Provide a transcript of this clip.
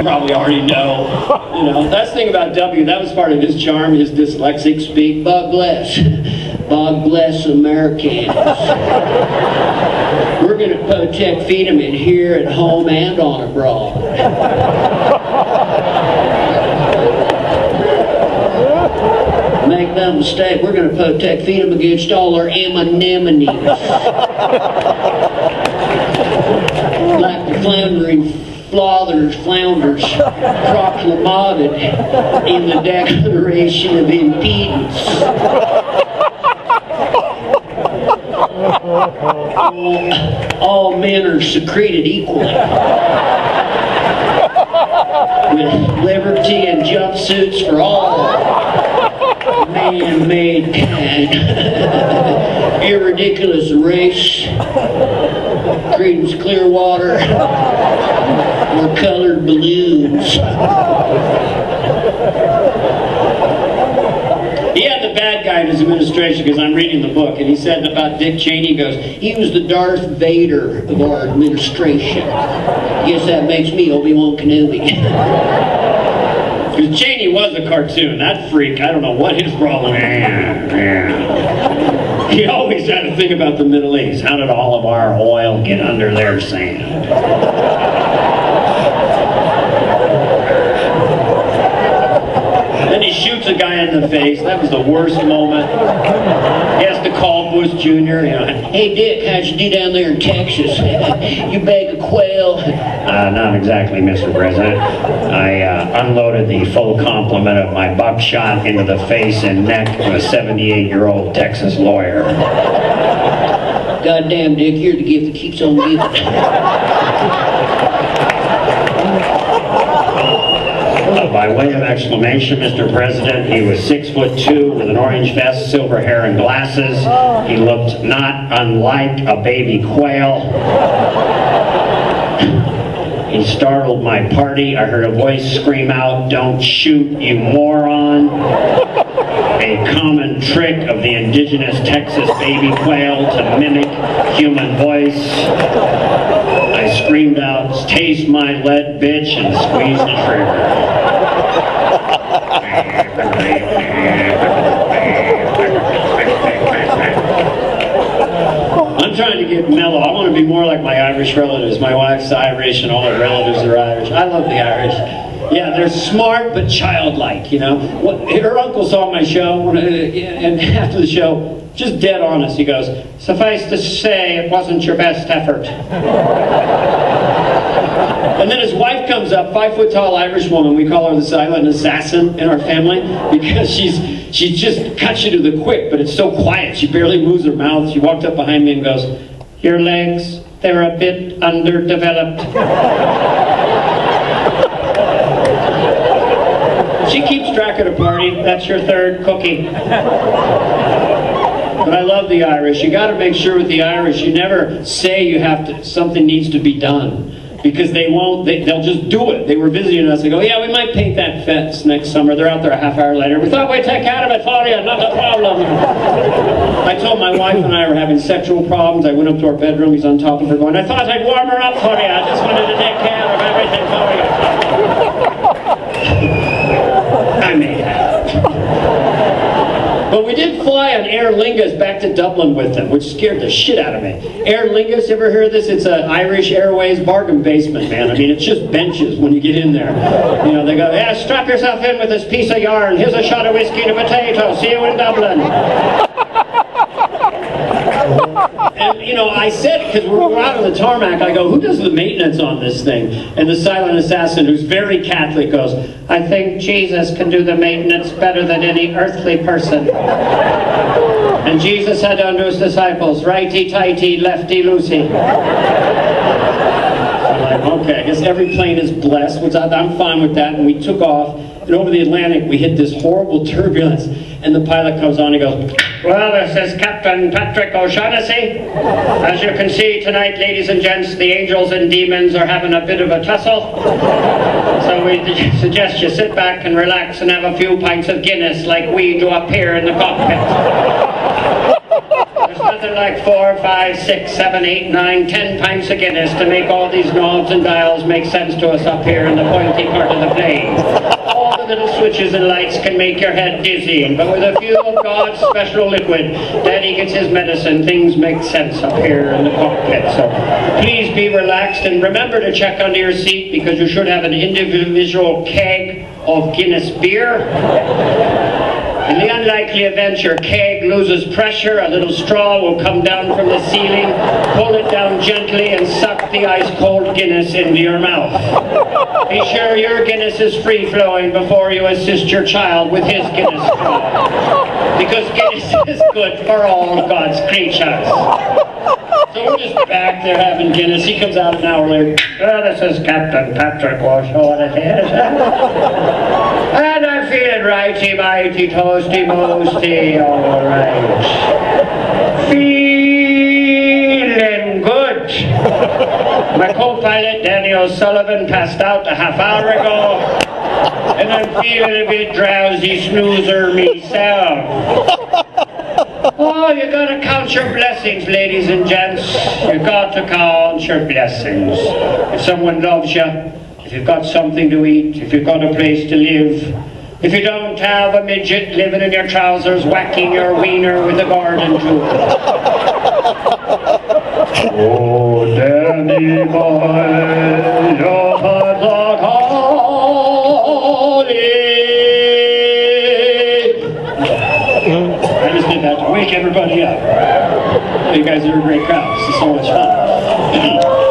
Probably already know. You know, that's the thing about W. That was part of his charm, his dyslexic speak. God bless. God bless Americans. We're going to protect freedom in here at home and on abroad. Make no mistake, we're going to protect freedom against all our anemones. Like the floundering flounders proclamated in the Declaration of Independence. All men are secreted equally, with liberty and jumpsuits for all man-made kind. Irridiculous race, Creedence Clearwater, or colored balloons. He had the bad guy in his administration, because I'm reading the book, and he said about Dick Cheney, he goes, he was the Darth Vader of our administration. Guess that makes me Obi-Wan Kenobi. Because Cheney was a cartoon. That freak, I don't know what his problem is. He always had a thing about the Middle East. How did all of our oil get under their sand? Then he shoots a guy in the face. That was the worst moment. He has to call Bush Jr. You know, hey Dick, how'd you do down there in Texas? You bag of quail? Not exactly, Mr. President. I unloaded the full complement of my buckshot into the face and neck of a 78-year-old Texas lawyer. Goddamn, Dick, you're the gift that keeps on giving. By way of exclamation, Mr. President, he was 6'2" with an orange vest, silver hair, and glasses. He looked not unlike a baby quail. He startled my party. I heard a voice scream out, "Don't shoot, you moron." A common trick of the indigenous Texas baby quail to mimic human voice. I screamed out, "Taste my lead, bitch," and squeezed the trigger. I'm trying to get mellow. I want to be more like my Irish relatives. My wife's Irish and all her relatives are Irish. I love the Irish. Yeah, they're smart but childlike, you know. Her uncle saw my show, and after the show, just dead honest, he goes, "Suffice to say, it wasn't your best effort." And then his wife comes up, 5-foot tall Irish woman. We call her the silent assassin in our family because she just cuts you to the quick, but it's so quiet. She barely moves her mouth. She walked up behind me and goes, "Your legs, they're a bit underdeveloped." She keeps track of the party. That's your third cookie. But I love the Irish. You got to make sure with the Irish, you never say you have to, something needs to be done. Because they won't, they'll just do it. They were visiting us. They go, "Yeah, we might paint that fence next summer." They're out there a half hour later. "We thought we'd take care of it for you, not a problem." I told my wife and I were having sexual problems. I went up to our bedroom. He's on top of her going, "I thought I'd warm her up for you. I just wanted to take care of everything for you." I made it. But we did fly on Aer Lingus back to Dublin with them, which scared the shit out of me. Aer Lingus, ever hear of this? It's an Irish Airways bargain basement, man. I mean, it's just benches when you get in there. You know, they go, "Yeah, strap yourself in with this piece of yarn. Here's a shot of whiskey and a potato. See you in Dublin." And, you know, I said, because we were out on the tarmac, I go, "Who does the maintenance on this thing?" And the silent assassin, who's very Catholic, goes, "I think Jesus can do the maintenance better than any earthly person." And Jesus said unto his disciples, "Righty-tighty, lefty-loosey." I'm like, okay, I guess every plane is blessed. I'm fine with that. And we took off. And over the Atlantic, we hit this horrible turbulence. And the pilot comes on and goes, "Well, this is Captain Patrick O'Shaughnessy. As you can see tonight, ladies and gents, the angels and demons are having a bit of a tussle. So we suggest you sit back and relax and have a few pints of Guinness like we do up here in the cockpit. There's nothing like 4, 5, 6, 7, 8, 9, 10 pints of Guinness to make all these knobs and dials make sense to us up here in the pointy part of the plane. All the little switches and lights can make your head dizzy, but with a few of God's special liquid, Daddy gets his medicine, things make sense up here in the cockpit. So please be relaxed and remember to check under your seat because you should have an individual keg of Guinness beer. In the unlikely event your keg loses pressure, a little straw will come down from the ceiling, pull it down gently and suck the ice-cold Guinness into your mouth. Be sure your Guinness is free-flowing before you assist your child with his Guinness straw. Because Guinness is good for all God's creatures. So we're just back there having Guinness. He comes out an hour later. Oh, this is Captain Patrick O'Shaughnessy. And I'm feeling righty-mighty, toasty-moosty, all right. Feeling good. My co-pilot, Danny O'Sullivan, passed out a half hour ago. And I'm feeling a bit drowsy snoozer myself. Oh, you gotta count your blessings, ladies and gents. You got to count your blessings. If someone loves you, if you've got something to eat, if you've got a place to live, if you don't have a midget living in your trousers whacking your wiener with a garden tool. Oh, Danny boy, your heart's are calling. I just did that to wake everybody up. You guys are a great crowd. This is so much fun.